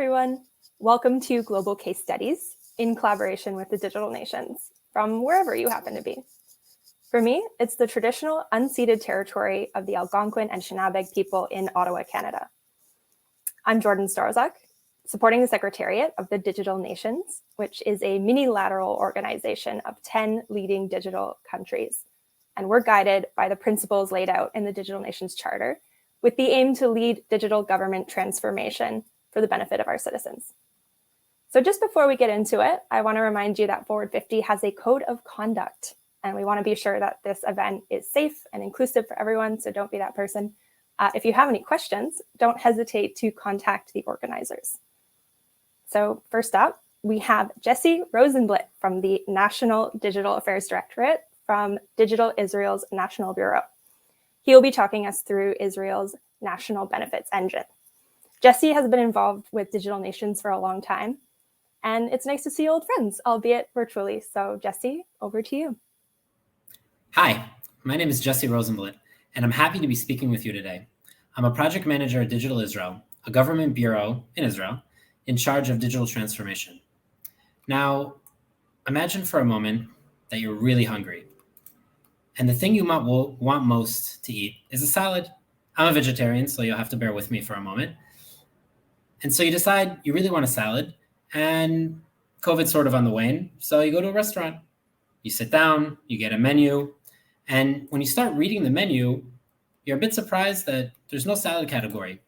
everyone. Welcome to Global Case Studies in collaboration with the Digital Nations from wherever you happen to be. For me, it's the traditional unceded territory of the Algonquin and Shinabeg people in Ottawa, Canada. I'm Jordan Starozak, supporting the Secretariat of the Digital Nations, which is a mini-lateral organization of 10 leading digital countries. And we're guided by the principles laid out in the Digital Nations Charter with the aim to lead digital government transformation for the benefit of our citizens. So just before we get into it, I want to remind you that Forward 50 has a code of conduct, and we want to be sure that this event is safe and inclusive for everyone, so don't be that person. If you have any questions, don't hesitate to contact the organizers. So first up, we have Jesse Rosenblit from the National Digital Affairs Directorate from Digital Israel's National Bureau. He will be talking us through Israel's national benefits engine. Jesse has been involved with Digital Nations for a long time, and it's nice to see old friends, albeit virtually. So Jesse, over to you. Hi, my name is Jesse Rosenblit, and I'm happy to be speaking with you today. I'm a project manager at Digital Israel, a government bureau in Israel, in charge of digital transformation. Now, imagine for a moment that you're really hungry, and the thing you might want most to eat is a salad. I'm a vegetarian, so you'll have to bear with me for a moment. And so you decide you really want a salad, and COVID's sort of on the wane, so you go to a restaurant. You sit down, you get a menu, and when you start reading the menu, you're a bit surprised that there's no salad category.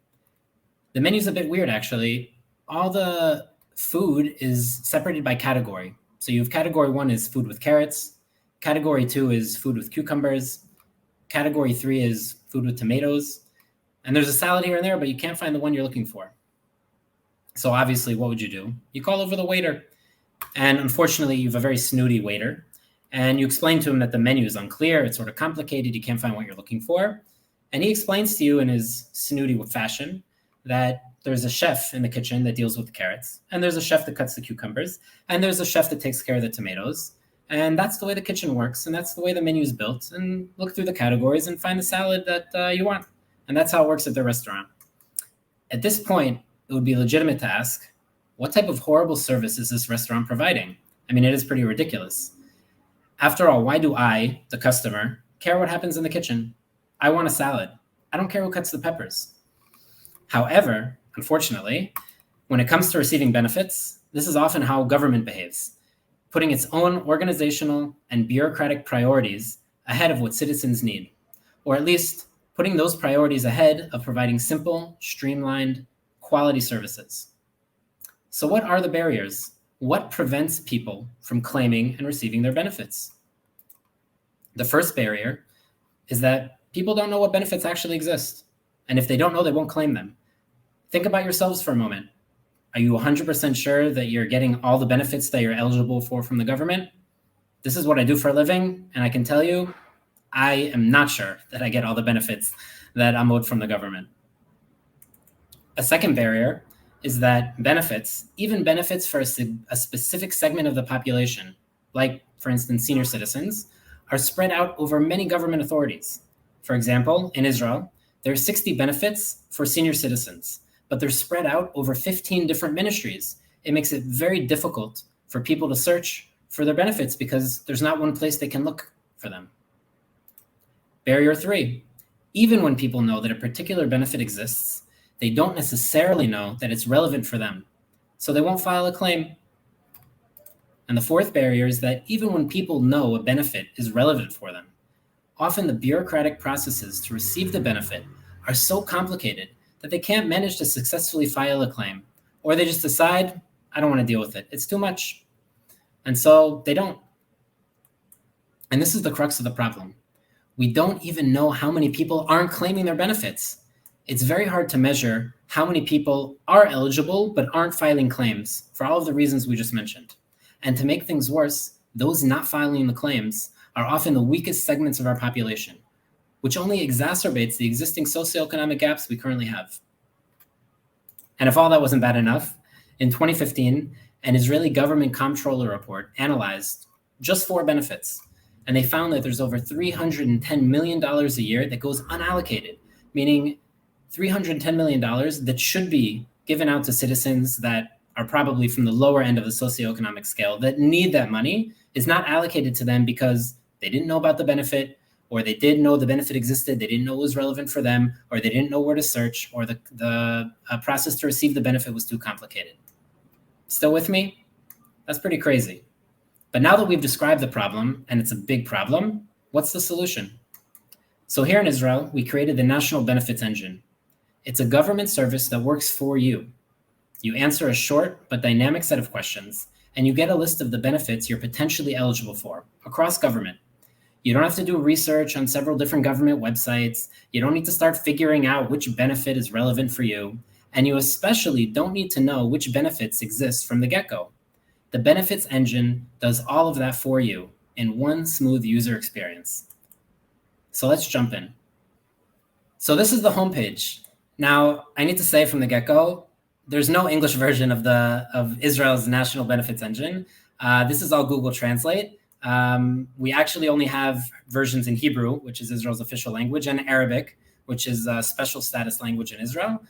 The menu's a bit weird, actually. All the food is separated by category. So you have category 1 is food with carrots, category 2 is food with cucumbers, category 3 is food with tomatoes, and there's a salad here and there, but you can't find the one you're looking for. So obviously, what would you do? You call over the waiter. And unfortunately, you have a very snooty waiter. And you explain to him that the menu is unclear, it's sort of complicated, you can't find what you're looking for. And he explains to you in his snooty fashion that there's a chef in the kitchen that deals with the carrots, and there's a chef that cuts the cucumbers, and there's a chef that takes care of the tomatoes. And that's the way the kitchen works, and that's the way the menu is built. And look through the categories and find the salad that you want. And that's how it works at the restaurant. At this point, it would be legitimate to ask, what type of horrible service is this restaurant providing? I mean, it is pretty ridiculous. After all, why do I, the customer, care what happens in the kitchen? I want a salad. I don't care who cuts the peppers. However, unfortunately, when it comes to receiving benefits, this is often how government behaves, putting its own organizational and bureaucratic priorities ahead of what citizens need, or at least putting those priorities ahead of providing simple, streamlined, quality services. So what are the barriers? What prevents people from claiming and receiving their benefits? The first barrier is that people don't know what benefits actually exist. And if they don't know, they won't claim them. Think about yourselves for a moment. Are you 100% sure that you're getting all the benefits that you're eligible for from the government? This is what I do for a living, and I can tell you, I am not sure that I get all the benefits that I'm owed from the government. A second barrier is that benefits, even benefits for a specific segment of the population, like, for instance, senior citizens, are spread out over many government authorities. For example, in Israel, there are 60 benefits for senior citizens, but they're spread out over 15 different ministries. It makes it very difficult for people to search for their benefits because there's not one place they can look for them. Barrier 3, even when people know that a particular benefit exists, they don't necessarily know that it's relevant for them, so they won't file a claim. And the fourth barrier is that even when people know a benefit is relevant for them, often the bureaucratic processes to receive the benefit are so complicated that they can't manage to successfully file a claim, or they just decide, I don't want to deal with it, it's too much. And so they don't. And this is the crux of the problem. We don't even know how many people aren't claiming their benefits. It's very hard to measure how many people are eligible but aren't filing claims for all of the reasons we just mentioned. And to make things worse, those not filing the claims are often the weakest segments of our population, which only exacerbates the existing socioeconomic gaps we currently have. And if all that wasn't bad enough, in 2015, an Israeli government comptroller report analyzed just 4 benefits, and they found that there's over $310 million a year that goes unallocated, meaning $310 million that should be given out to citizens that are probably from the lower end of the socioeconomic scale that need that money is not allocated to them because they didn't know about the benefit, or they did know the benefit existed, they didn't know it was relevant for them, or they didn't know where to search, or the process to receive the benefit was too complicated. Still with me? That's pretty crazy. But now that we've described the problem, and it's a big problem, what's the solution? So here in Israel, we created the National Benefits Engine. It's a government service that works for you. You answer a short but dynamic set of questions, and you get a list of the benefits you're potentially eligible for across government. You don't have to do research on several different government websites. You don't need to start figuring out which benefit is relevant for you. And you especially don't need to know which benefits exist from the get-go. The benefits engine does all of that for you in one smooth user experience. So let's jump in. So this is the homepage. Now, I need to say from the get-go, there's no English version of Israel's national benefits engine. This is all Google Translate. We actually only have versions in Hebrew, which is Israel's official language, and Arabic, which is a special status language in Israel.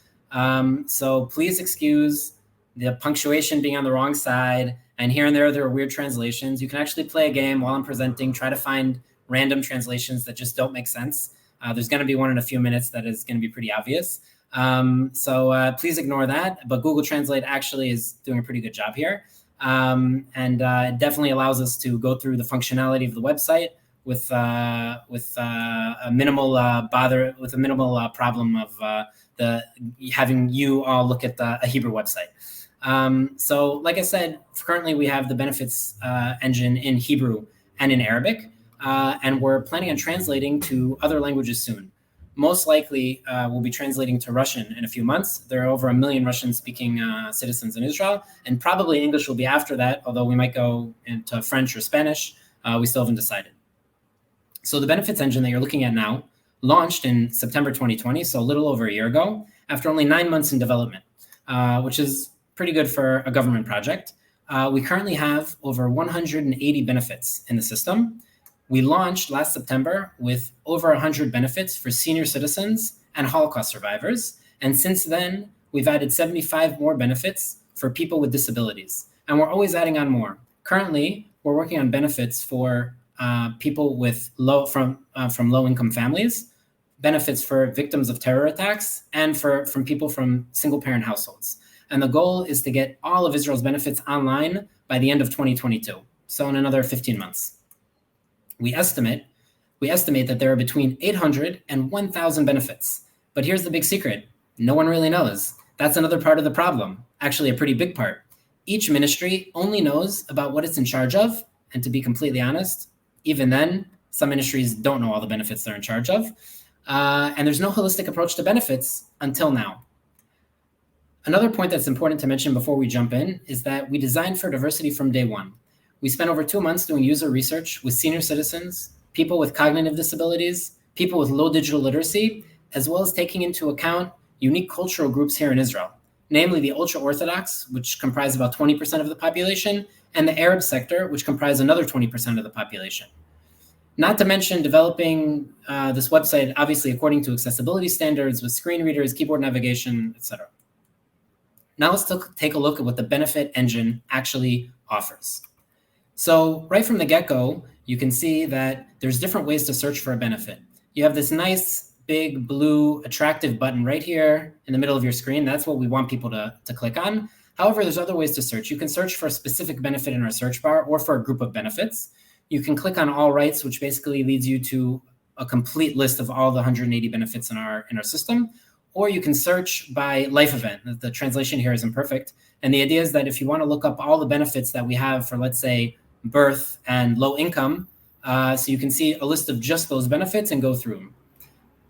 So please excuse the punctuation being on the wrong side, and here and there are weird translations. You can actually play a game while I'm presenting, try to find random translations that just don't make sense. There's going to be one in a few minutes that is going to be pretty obvious. So please ignore that. But Google Translate actually is doing a pretty good job here. It definitely allows us to go through the functionality of the website with a minimal problem of having you all look at a Hebrew website. So like I said, currently we have the benefits engine in Hebrew and in Arabic, and we're planning on translating to other languages soon. Most likely, we'll be translating to Russian in a few months. There are over 1 million Russian-speaking citizens in Israel, and probably English will be after that, although we might go into French or Spanish. We still haven't decided. So the benefits engine that you're looking at now launched in September 2020, so a little over a year ago, after only 9 months in development, which is pretty good for a government project. We currently have over 180 benefits in the system. We launched last September with over 100 benefits for senior citizens and Holocaust survivors. And since then, we've added 75 more benefits for people with disabilities. And we're always adding on more. Currently, we're working on benefits for people with from low-income families, benefits for victims of terror attacks, and from people from single-parent households. And the goal is to get all of Israel's benefits online by the end of 2022, so in another 15 months. We estimate that there are between 800 and 1,000 benefits. But here's the big secret. No one really knows. That's another part of the problem, actually a pretty big part. Each ministry only knows about what it's in charge of, and to be completely honest, even then, some ministries don't know all the benefits they're in charge of, and there's no holistic approach to benefits until now. Another point that's important to mention before we jump in is that we designed for diversity from day one. We spent over 2 months doing user research with senior citizens, people with cognitive disabilities, people with low digital literacy, as well as taking into account unique cultural groups here in Israel, namely the ultra-Orthodox, which comprise about 20% of the population, and the Arab sector, which comprise another 20% of the population. Not to mention developing this website, obviously according to accessibility standards with screen readers, keyboard navigation, etc. Now let's take a look at what the benefit engine actually offers. So right from the get-go, you can see that there's different ways to search for a benefit. You have this nice, big, blue, attractive button right here in the middle of your screen. That's what we want people to click on. However, there's other ways to search. You can search for a specific benefit in our search bar or for a group of benefits. You can click on all rights, which basically leads you to a complete list of all the 180 benefits in our system. Or you can search by life event. The translation here isn't perfect. And the idea is that if you want to look up all the benefits that we have for, let's say, birth and low income, so you can see a list of just those benefits and go through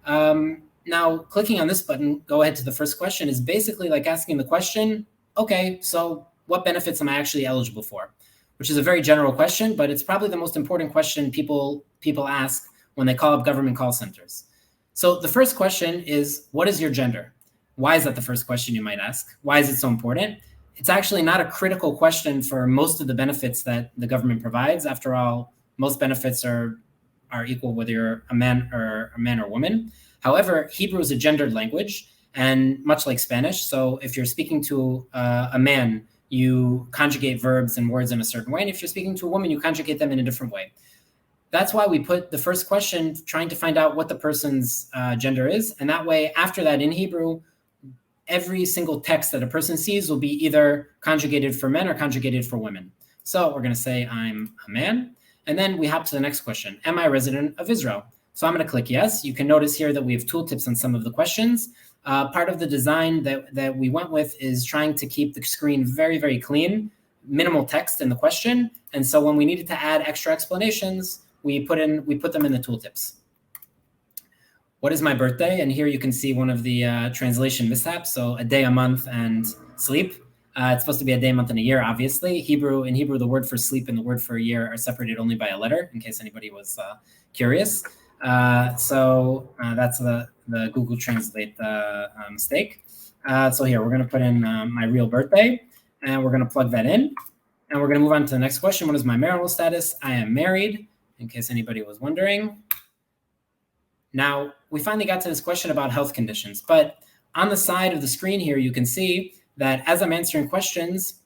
them. Now, clicking on this button, go ahead to the first question, is basically like asking the question, okay, so what benefits am I actually eligible for? Which is a very general question, but it's probably the most important question people ask when they call up government call centers. So the first question is, what is your gender? Why is that the first question you might ask? Why is it so important? It's actually not a critical question for most of the benefits that the government provides. After all, most benefits are equal whether you're a man or woman. However, Hebrew is a gendered language, And much like Spanish, so if you're speaking to a man, you conjugate verbs and words in a certain way. And if you're speaking to a woman, you conjugate them in a different way. That's why we put the first question trying to find out what the person's gender is. And that way, after that, in Hebrew, every single text that a person sees will be either conjugated for men or conjugated for women. So we're going to say I'm a man. And then we hop to the next question. Am I a resident of Israel? So I'm going to click yes. You can notice here that we have tooltips on some of the questions. Part of the design that we went with is trying to keep the screen very, very clean, minimal text in the question. And so when we needed to add extra explanations, we put them in the tooltips. What is my birthday? And here you can see one of the translation mishaps. So a day, a month, and sleep. It's supposed to be a day, month, and a year, obviously. In Hebrew, the word for sleep and the word for a year are separated only by a letter, in case anybody was curious. So that's the Google Translate mistake. So here, we're going to put in my real birthday, and we're going to plug that in. And we're going to move on to the next question. What is my marital status? I am married, in case anybody was wondering. Now, we finally got to this question about health conditions, but on the side of the screen here, you can see that as I'm answering questions,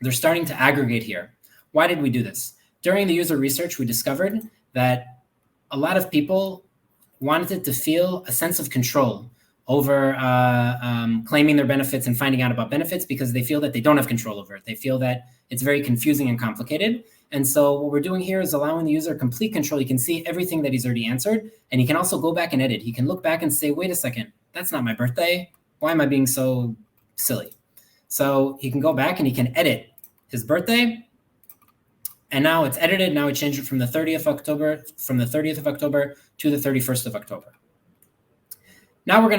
they're starting to aggregate here. Why did we do this? During the user research, we discovered that a lot of people wanted to feel a sense of control over claiming their benefits and finding out about benefits because they feel that they don't have control over it. They feel that it's very confusing and complicated. And so what we're doing here is allowing the user complete control. He can see everything that he's already answered, and he can also go back and edit. He can look back and say, wait a second, that's not my birthday. Why am I being so silly? So he can go back and he can edit his birthday. And now it's edited. Now we change it from the 30th of October to the 31st of October. Now we're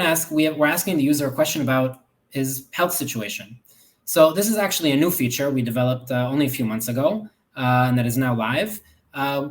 asking the user a question about his health situation. So this is actually a new feature we developed only a few months ago, and that is now live.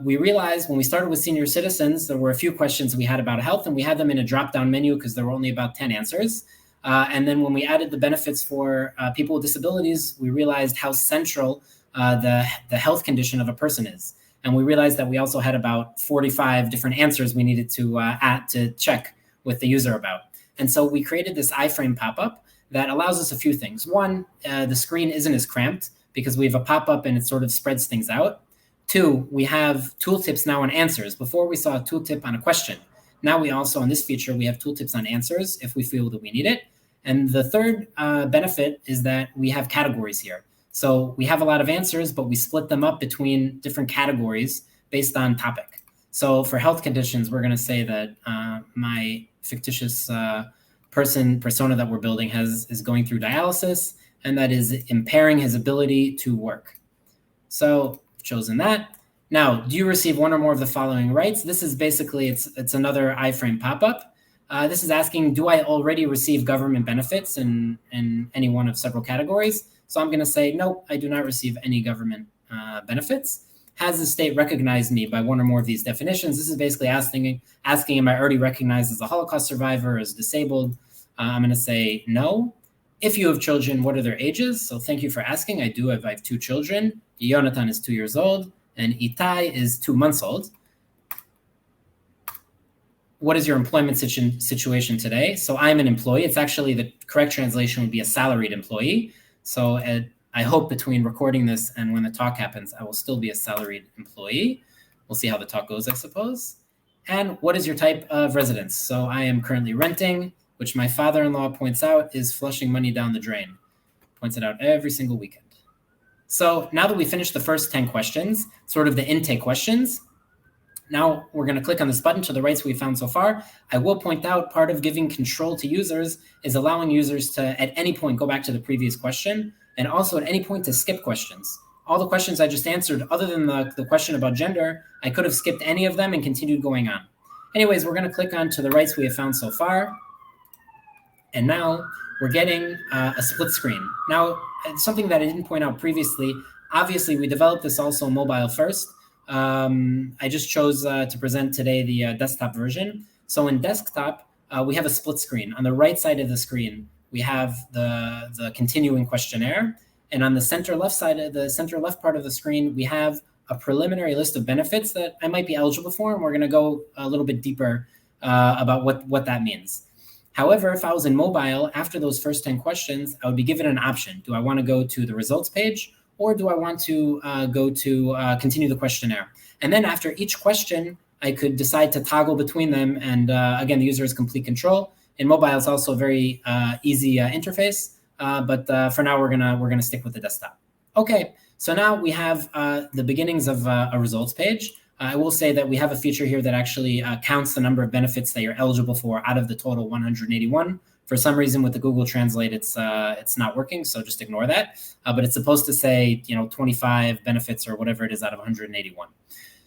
We realized when we started with senior citizens, there were a few questions we had about health, and we had them in a drop-down menu because there were only about 10 answers. And then when we added the benefits for people with disabilities, we realized how central the health condition of a person is. And we realized that we also had about 45 different answers we needed to check with the user about. And so we created this iframe pop-up that allows us a few things. One, the screen isn't as cramped because we have a pop-up and it sort of spreads things out. Two, we have tooltips now on answers. Before we saw a tooltip on a question. Now we also, on this feature, we have tooltips on answers if we feel that we need it. And the third benefit is that we have categories here. So we have a lot of answers, but we split them up between different categories based on topic. So for health conditions, we're going to say that my fictitious persona that we're building is going through dialysis, and that is impairing his ability to work. So I've chosen that. Now, do you receive one or more of the following rights? This is basically, it's another iframe pop-up. This is asking, do I already receive government benefits in any one of several categories? So I'm going to say, nope, I do not receive any government benefits. Has the state recognized me by one or more of these definitions? This is basically asking am I already recognized as a Holocaust survivor, as disabled? I'm going to say no. If you have children, what are their ages? So thank you for asking. I do have 2 children. Yonatan is 2 years old, and Itai is 2 months old. What is your employment situation today? So I'm an employee. It's actually, the correct translation would be a salaried employee. So I hope between recording this and when the talk happens, I will still be a salaried employee. We'll see how the talk goes, I suppose. And what is your type of residence? So I am currently renting, which my father-in-law points out is flushing money down the drain. Points it out every single weekend. So now that we finished the first 10 questions, sort of the intake questions, now we're going to click on this button to the rights we found so far. I will point out part of giving control to users is allowing users to, at any point, go back to the previous question, and also at any point to skip questions. All the questions I just answered, other than the question about gender, I could have skipped any of them and continued going on. Anyways, we're going to click on to the rights we have found so far. And now we're getting a split screen. Now, something that I didn't point out previously, obviously we developed this also mobile first. I just chose to present today the desktop version. So in desktop, we have a split screen. On the right side of the screen, we have the continuing questionnaire. And on the center left part of the screen, we have a preliminary list of benefits that I might be eligible for. And we're going to go a little bit deeper about what that means. However, if I was in mobile, after those first 10 questions, I would be given an option. Do I want to go to the results page, or do I want to go to continue the questionnaire? And then after each question, I could decide to toggle between them. And again, the user has complete control. In mobile, it's also a very easy interface. But for now, we're gonna stick with the desktop. Okay, so now we have the beginnings of a results page. I will say that we have a feature here that actually counts the number of benefits that you're eligible for out of the total 181. For some reason, with the Google Translate, it's not working, so just ignore that. But it's supposed to say 25 benefits or whatever it is out of 181.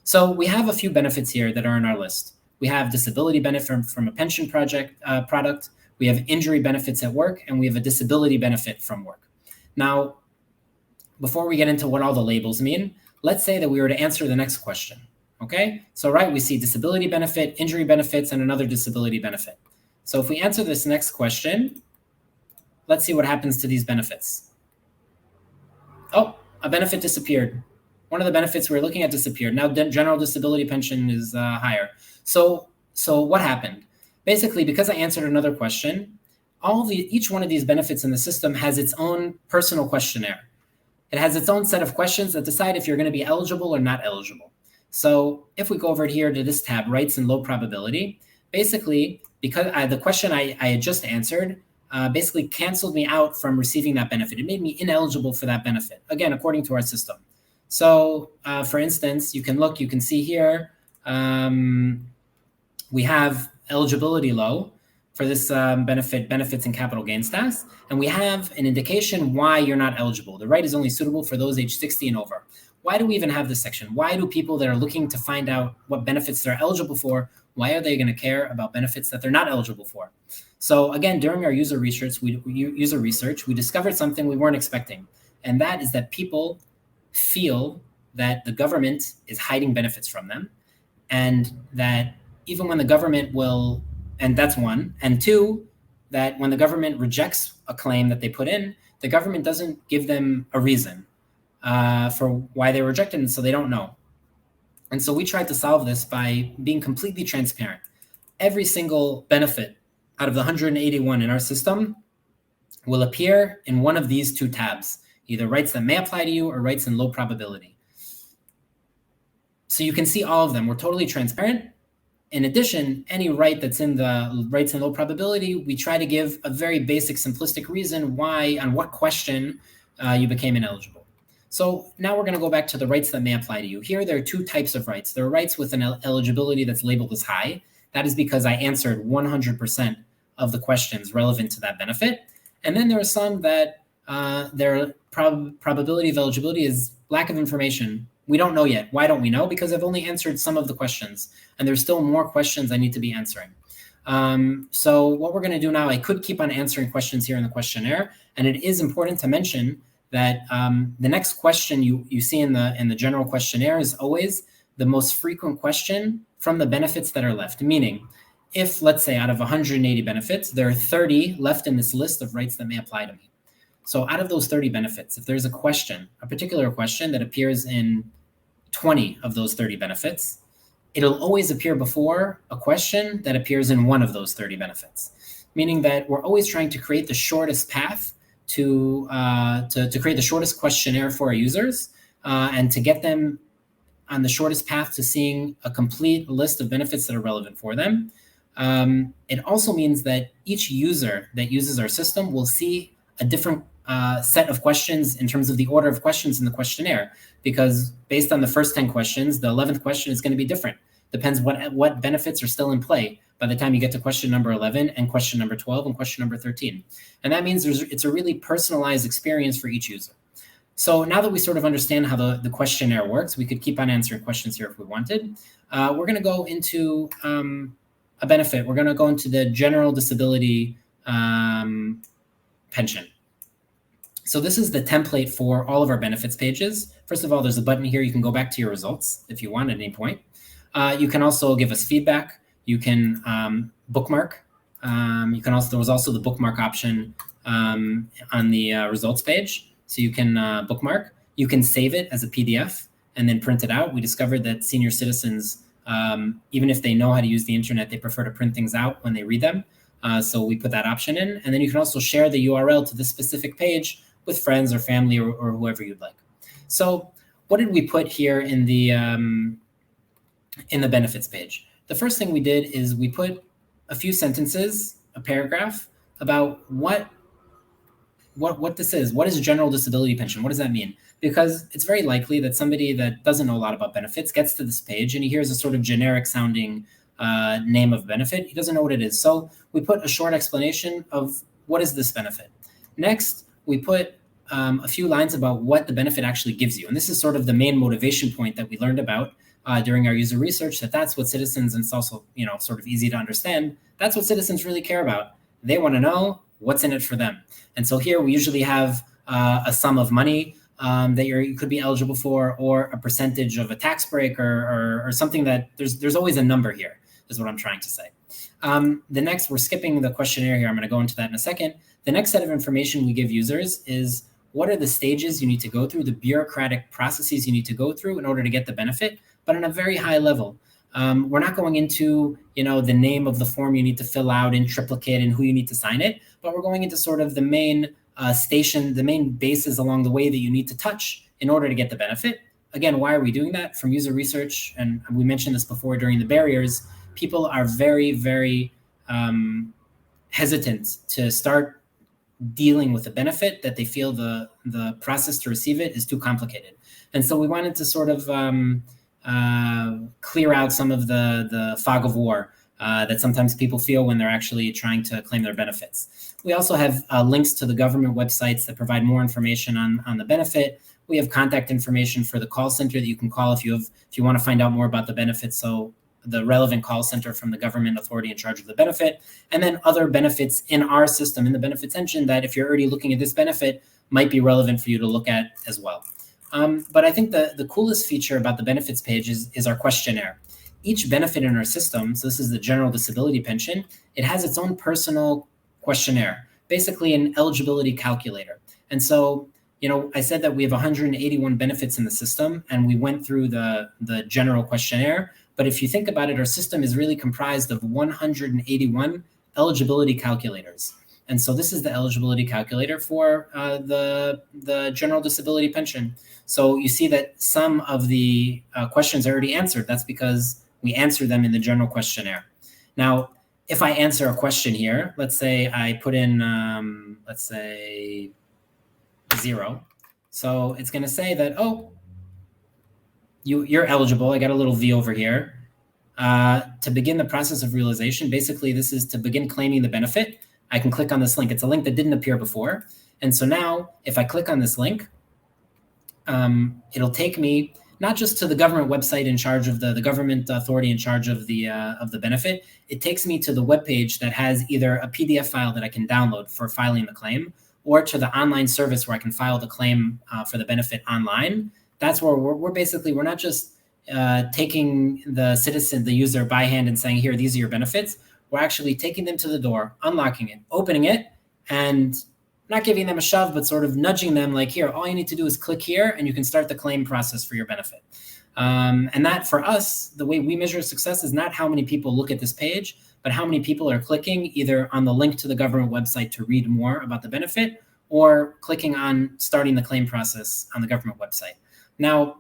So we have a few benefits here that are on our list. We have disability benefit from a pension product. We have injury benefits at work, and we have a disability benefit from work. Now, before we get into what all the labels mean, let's say that we were to answer the next question. Okay, so we see disability benefit, injury benefits, and another disability benefit. So if we answer this next question, let's see what happens to these benefits. Oh, a benefit disappeared. One of the benefits we were looking at disappeared. Now general disability pension is higher. So what happened? Basically, because I answered another question, each one of these benefits in the system has its own personal questionnaire. It has its own set of questions that decide if you're going to be eligible or not eligible. So if we go over here to this tab, rights and low probability, basically, because the question I had just answered basically canceled me out from receiving that benefit. It made me ineligible for that benefit, again, according to our system. So for instance, you can see here, we have eligibility low for this benefits and capital gains tax, and we have an indication why you're not eligible. The right is only suitable for those age 60 and over. Why do we even have this section? Why do people that are looking to find out what benefits they're eligible for, why are they going to care about benefits that they're not eligible for? So again, during our user research, we discovered something we weren't expecting, and that is that people feel that the government is hiding benefits from them, and that even when the government will, and that's one, and two, that when the government rejects a claim that they put in, the government doesn't give them a reason for why they were rejected, and so they don't know. And so we tried to solve this by being completely transparent. Every single benefit out of the 181 in our system will appear in one of these two tabs, either rights that may apply to you or rights in low probability. So you can see all of them. We're totally transparent. In addition, any right that's in the rights and low probability, we try to give a very basic, simplistic reason why, on what question you became ineligible. So now we're going to go back to the rights that may apply to you. Here, there are two types of rights. There are rights with an eligibility that's labeled as high. That is because I answered 100% of the questions relevant to that benefit. And then there are some that their probability of eligibility is lack of information. We don't know yet. Why don't we know? Because I've only answered some of the questions, and there's still more questions I need to be answering. So what we're going to do now, I could keep on answering questions here in the questionnaire, and it is important to mention that the next question you see in the general questionnaire is always the most frequent question from the benefits that are left. Meaning, if, let's say, out of 180 benefits, there are 30 left in this list of rights that may apply to me. So out of those 30 benefits, if there's a question, a particular question that appears in 20 of those 30 benefits, it'll always appear before a question that appears in one of those 30 benefits. Meaning that we're always trying to create the shortest path to create the shortest questionnaire for our users and to get them on the shortest path to seeing a complete list of benefits that are relevant for them. It also means that each user that uses our system will see a different set of questions in terms of the order of questions in the questionnaire, because based on the first 10 questions, the 11th question is going to be different. Depends what benefits are still in play by the time you get to question number 11 and question number 12 and question number 13. And that means it's a really personalized experience for each user. So now that we sort of understand how the questionnaire works, we could keep on answering questions here if we wanted. We're going to go into a benefit. We're going to go into the general disability pension. So this is the template for all of our benefits pages. First of all, there's a button here. You can go back to your results if you want at any point. You can also give us feedback. You can bookmark. There was also the bookmark option on the results page. So you can bookmark. You can save it as a PDF and then print it out. We discovered that senior citizens, even if they know how to use the internet, they prefer to print things out when they read them. So we put that option in, and then you can also share the URL to this specific page with friends or family or whoever you'd like. So what did we put here in the benefits page? The first thing we did is we put a few sentences, a paragraph about what this is. What is general disability pension? What does that mean? Because it's very likely that somebody that doesn't know a lot about benefits gets to this page and he hears a sort of generic sounding name of benefit. He doesn't know what it is. So we put a short explanation of what is this benefit. Next, we put a few lines about what the benefit actually gives you. And this is sort of the main motivation point that we learned about during our user research, that's what citizens, and it's also, sort of easy to understand, that's what citizens really care about. They want to know what's in it for them. And so here we usually have a sum of money that you could be eligible for, or a percentage of a tax break, or something that there's always a number here, is what I'm trying to say. The next, we're skipping the questionnaire here. I'm going to go into that in a second. The next set of information we give users is what are the stages you need to go through, the bureaucratic processes you need to go through in order to get the benefit, but on a very high level. We're not going into, the name of the form you need to fill out in triplicate and who you need to sign it, but we're going into sort of the main the main bases along the way that you need to touch in order to get the benefit. Again, why are we doing that? From user research, and we mentioned this before during the barriers, people are very, very hesitant to start dealing with a benefit that they feel the process to receive it is too complicated. And so we wanted to sort of clear out some of the fog of war that sometimes people feel when they're actually trying to claim their benefits. We also have links to the government websites that provide more information on the benefit. We have contact information for the call center that you can call if you want to find out more about the benefits. So the relevant call center from the government authority in charge of the benefit, and then other benefits in our system, in the benefits engine, that if you're already looking at this benefit, might be relevant for you to look at as well. But I think the coolest feature about the benefits page is our questionnaire. Each benefit in our system, so this is the general disability pension, it has its own personal questionnaire, basically an eligibility calculator. And so, I said that we have 181 benefits in the system, and we went through the general questionnaire. But if you think about it, our system is really comprised of 181 eligibility calculators. And so this is the eligibility calculator for the general disability pension. So you see that some of the questions are already answered. That's because we answer them in the general questionnaire. Now, if I answer a question here, let's say I put in, 0. So it's going to say that, oh, you're eligible. I got a little V over here. To begin the process of realization, basically this is to begin claiming the benefit. I can click on this link. It's a link that didn't appear before. And so now if I click on this link, it'll take me not just to the government website in charge of the government authority in charge of the benefit. It takes me to the webpage that has either a PDF file that I can download for filing the claim, or to the online service where I can file the claim for the benefit online. That's where we're not just taking the user by hand and saying, here, these are your benefits. We're actually taking them to the door, unlocking it, opening it, and not giving them a shove, but sort of nudging them like, here, all you need to do is click here and you can start the claim process for your benefit. And that, for us, the way we measure success is not how many people look at this page, but how many people are clicking either on the link to the government website to read more about the benefit, or clicking on starting the claim process on the government website. Now,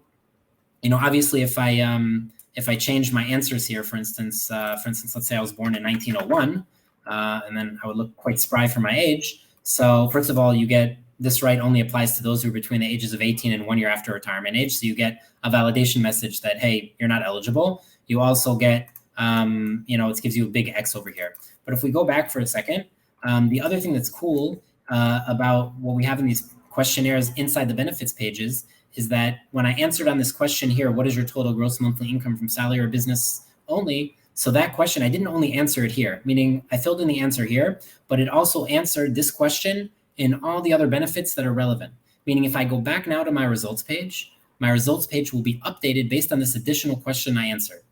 obviously, if I change my answers here, for instance, let's say I was born in 1901, and then I would look quite spry for my age. So first of all, you get this right only applies to those who are between the ages of 18 and 1 year after retirement age. So you get a validation message that, hey, you're not eligible. You also get, it gives you a big X over here. But if we go back for a second, the other thing that's cool about what we have in these questionnaires inside the benefits pages is that when I answered on this question here, what is your total gross monthly income from salary or business only? So that question, I didn't only answer it here, meaning I filled in the answer here, but it also answered this question in all the other benefits that are relevant. Meaning if I go back now to my results page will be updated based on this additional question I answered.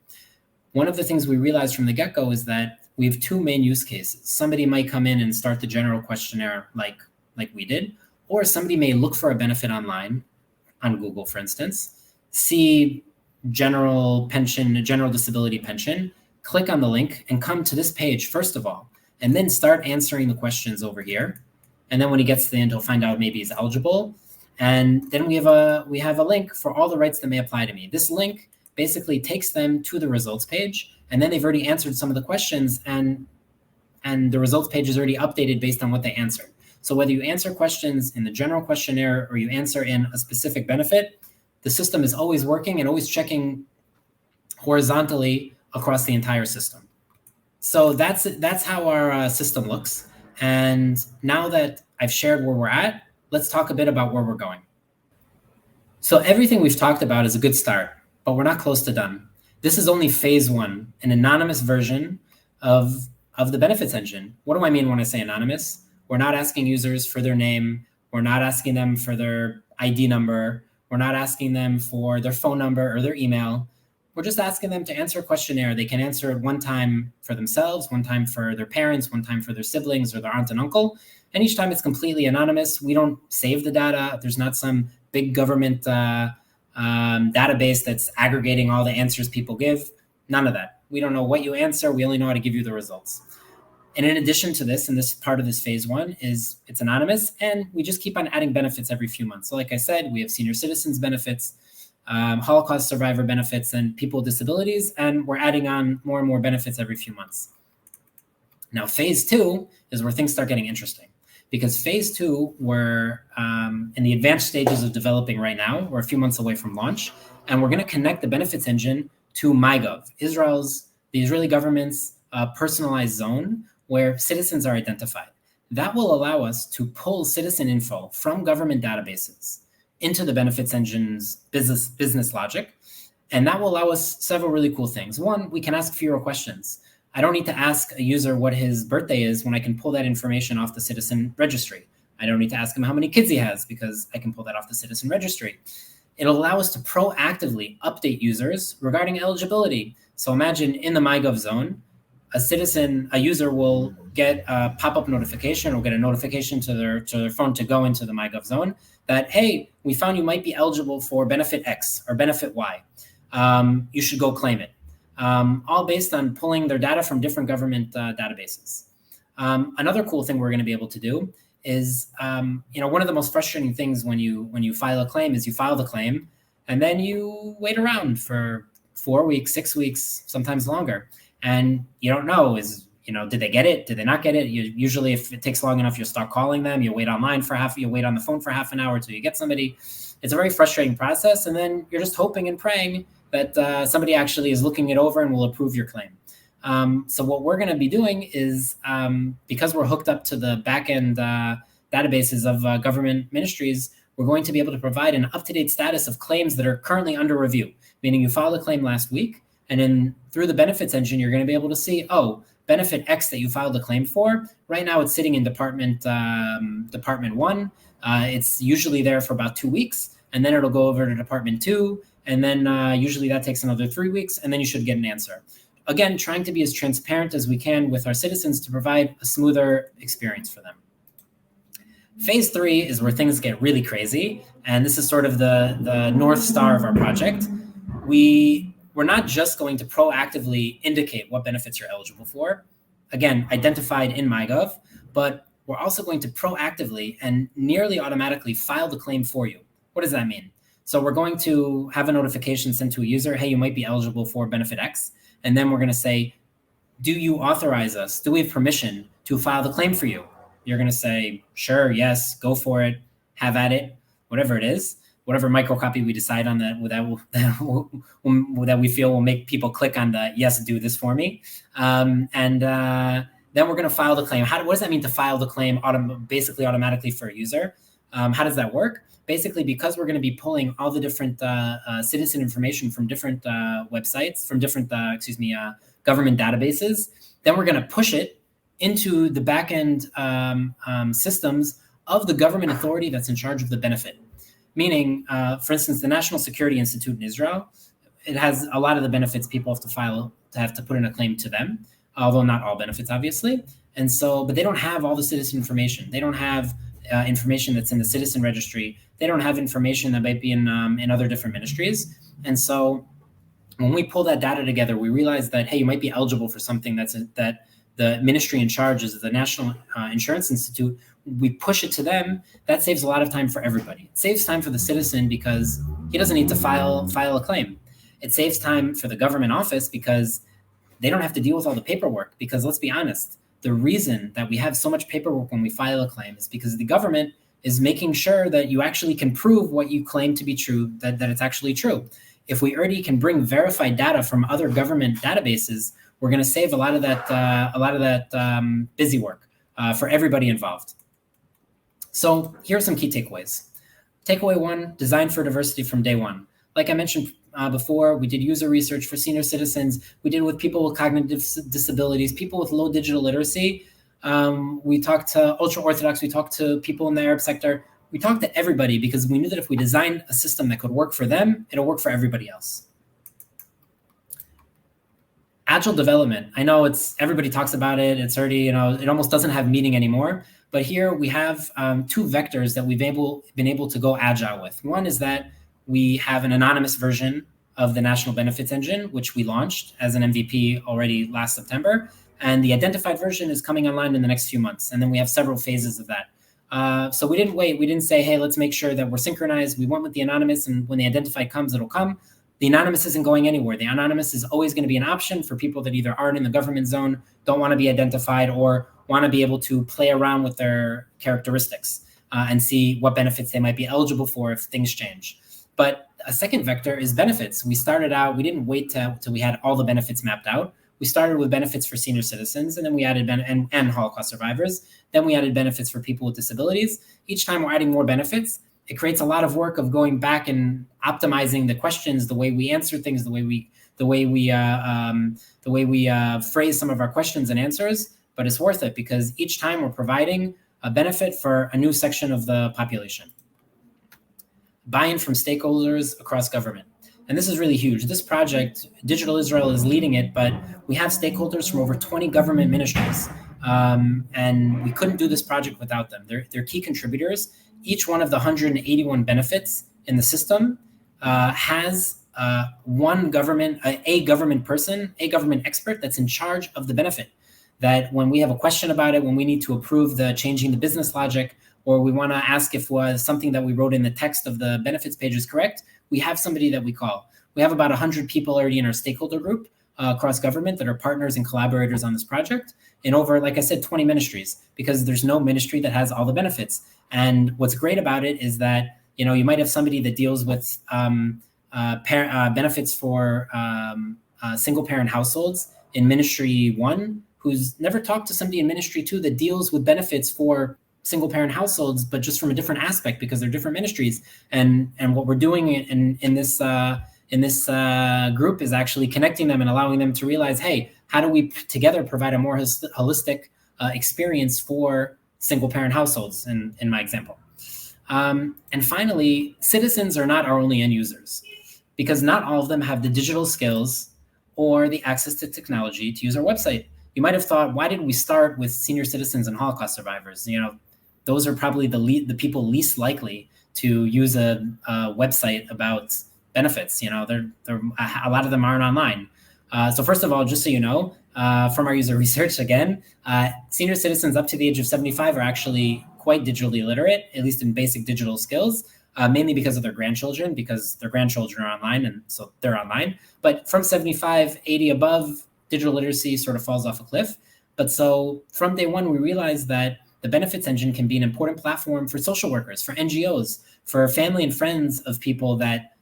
One of the things we realized from the get-go is that we have two main use cases. Somebody might come in and start the general questionnaire like we did, or somebody may look for a benefit online, on Google, for instance, see general disability pension, click on the link and come to this page, first of all. and then start answering the questions over here. And then when he gets to the end, he'll find out maybe he's eligible. And then we have a link for all the rights that may apply to me. This link basically takes them to the results page, and then they've already answered some of the questions, and the results page is already updated based on what they answered. So whether you answer questions in the general questionnaire or you answer in a specific benefit, the system is always working and always checking horizontally across the entire system. So that's how our system looks. And now that I've shared where we're at, let's talk a bit about where we're going. So everything we've talked about is a good start, but we're not close to done. This is only phase one, an anonymous version of the benefits engine. What do I mean when I say anonymous? We're not asking users for their name. We're not asking them for their ID number. We're not asking them for their phone number or their email. We're just asking them to answer a questionnaire. They can answer it one time for themselves, one time for their parents, one time for their siblings or their aunt and uncle. And each time it's completely anonymous. We don't save the data. There's not some big government database that's aggregating all the answers people give. None of that. We don't know what you answer. We only know how to give you the results. And in addition to this, and this part of this phase one is it's anonymous, and we just keep on adding benefits every few months. So like I said, we have senior citizens benefits, Holocaust survivor benefits, and people with disabilities, and we're adding on more and more benefits every few months. Now, phase two is where things start getting interesting, because phase two, we're in the advanced stages of developing right now. We're a few months away from launch, and we're going to connect the benefits engine to MyGov, the Israeli government's personalized zone where citizens are identified. That will allow us to pull citizen info from government databases into the benefits engine's business logic. And that will allow us several really cool things. One, we can ask fewer questions. I don't need to ask a user what his birthday is when I can pull that information off the citizen registry. I don't need to ask him how many kids he has because I can pull that off the citizen registry. It'll allow us to proactively update users regarding eligibility. So imagine in the MyGov zone, a user will get a pop-up notification or get a notification to their phone to go into the MyGov zone that, hey, we found you might be eligible for benefit X or benefit Y. You should go claim it. All based on pulling their data from different government databases. Another cool thing we're going to be able to do is, one of the most frustrating things when you file a claim is you file the claim and then you wait around for 4 weeks, 6 weeks, sometimes longer. And you don't know did they get it? Did they not get it? Usually if it takes long enough, you'll start calling them. You wait online you wait on the phone for half an hour till you get somebody. It's a very frustrating process. And then you're just hoping and praying that somebody actually is looking it over and will approve your claim. So what we're going to be doing is, because we're hooked up to the backend databases of government ministries, we're going to be able to provide an up-to-date status of claims that are currently under review, meaning you filed a claim last week, and then through the benefits engine, you're going to be able to see, benefit X that you filed a claim for. Right now, it's sitting in Department 1. It's usually there for about 2 weeks, and then it'll go over to Department 2, and then usually that takes another 3 weeks, and then you should get an answer. Again, trying to be as transparent as we can with our citizens to provide a smoother experience for them. Phase 3 is where things get really crazy, and this is sort of the North Star of our project. We're not just going to proactively indicate what benefits you're eligible for, again, identified in MyGov, but we're also going to proactively and nearly automatically file the claim for you. What does that mean? So we're going to have a notification sent to a user, hey, you might be eligible for benefit X. And then we're going to say, do you authorize us? Do we have permission to file the claim for you? You're going to say, sure, yes, go for it, have at it, whatever it is. Whatever microcopy we decide on that we feel will make people click on the yes, do this for me. Then we're going to file the claim. What does that mean to file the claim basically automatically for a user? How does that work? Basically, because we're going to be pulling all the different citizen information from different websites, from different, government databases, then we're going to push it into the backend systems of the government authority that's in charge of the benefit. Meaning, for instance, the National Security Institute in Israel, it has a lot of the benefits people have to put in a claim to them, although not all benefits, obviously. And so, but they don't have all the citizen information. They don't have information that's in the citizen registry. They don't have information that might be in other different ministries. And so when we pull that data together, we realize that, hey, you might be eligible for something that the ministry in charge is the National Insurance Institute, we push it to them. That saves a lot of time for everybody. It saves time for the citizen because he doesn't need to file a claim. It saves time for the government office because they don't have to deal with all the paperwork. Because let's be honest, the reason that we have so much paperwork when we file a claim is because the government is making sure that you actually can prove what you claim to be true, that it's actually true. If we already can bring verified data from other government databases, we're going to save a lot of that busy work for everybody involved. So here are some key takeaways. Takeaway 1, design for diversity from day one. Like I mentioned before, we did user research for senior citizens. We did with people with cognitive disabilities, people with low digital literacy. We talked to ultra-Orthodox. We talked to people in the Arab sector. We talked to everybody because we knew that if we designed a system that could work for them, it'll work for everybody else. Agile development. I know everybody talks about it. It's already, it almost doesn't have meaning anymore. But here we have 2 vectors that we've been able to go agile with. One is that we have an anonymous version of the National Benefits Engine, which we launched as an MVP already last September. And the identified version is coming online in the next few months. And then we have several phases of that. So we didn't wait. We didn't say, hey, let's make sure that we're synchronized. We went with the anonymous, and when the identified comes, it'll come. The anonymous isn't going anywhere. The anonymous is always going to be an option for people that either aren't in the government zone, don't want to be identified, or want to be able to play around with their characteristics and see what benefits they might be eligible for if things change. But a second vector is benefits. We started out, we didn't wait till we had all the benefits mapped out. We started with benefits for senior citizens, and then we added and Holocaust survivors. Then we added benefits for people with disabilities. Each time we're adding more benefits, it creates a lot of work of going back and optimizing the questions, the way we answer things, the way we phrase some of our questions and answers. But it's worth it because each time we're providing a benefit for a new section of the population. Buy-in from stakeholders across government. And this is really huge. This project, Digital Israel is leading it, but we have stakeholders from over 20 government ministries. And we couldn't do this project without them. They're key contributors. Each one of the 181 benefits in the system has a government person, a government expert that's in charge of the benefit. That when we have a question about it, when we need to approve changing the business logic, or we want to ask if something that we wrote in the text of the benefits page is correct, we have somebody that we call. We have about 100 people already in our stakeholder group across government that are partners and collaborators on this project in over, like I said, 20 ministries, because there's no ministry that has all the benefits. And what's great about it is that, you might have somebody that deals with benefits for single parent households in Ministry 1, who's never talked to somebody in Ministry 2 that deals with benefits for single parent households, but just from a different aspect because they're different ministries. And what we're doing in this group is actually connecting them and allowing them to realize, hey, how do we together provide a more holistic experience for single parent households in my example. And finally, citizens are not our only end users because not all of them have the digital skills or the access to technology to use our website. You might have thought, why didn't we start with senior citizens and Holocaust survivors? Those are probably the people least likely to use a website about benefits. A lot of them aren't online. So first of all, just so you know, from our user research, again, senior citizens up to the age of 75 are actually quite digitally literate, at least in basic digital skills, mainly because of their grandchildren, because their grandchildren are online, and so they're online. But from 75, 80 above, digital literacy sort of falls off a cliff. But so from day one, we realized that the benefits engine can be an important platform for social workers, for NGOs, for family and friends of people that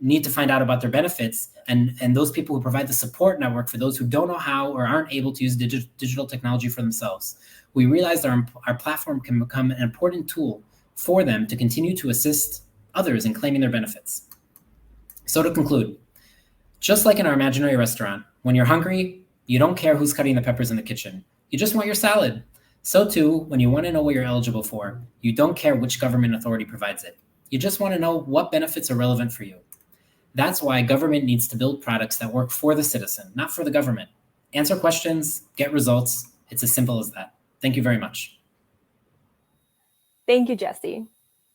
need to find out about their benefits, and those people who provide the support network for those who don't know how or aren't able to use digital technology for themselves. We realized our platform can become an important tool for them to continue to assist others in claiming their benefits. So to conclude, just like in our imaginary restaurant, when you're hungry, you don't care who's cutting the peppers in the kitchen. You just want your salad. So too, when you want to know what you're eligible for, you don't care which government authority provides it. You just want to know what benefits are relevant for you. That's why government needs to build products that work for the citizen, not for the government. Answer questions, get results. It's as simple as that. Thank you very much. Thank you, Jesse.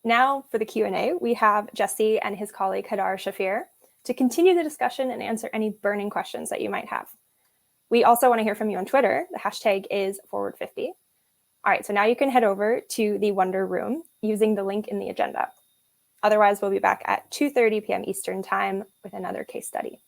Now for the Q&A, we have Jesse and his colleague Hadar Shafir to continue the discussion and answer any burning questions that you might have. We also want to hear from you on Twitter. The hashtag is forward50. All right, so now you can head over to the Wonder Room using the link in the agenda. Otherwise, we'll be back at 2:30 p.m. Eastern Time with another case study.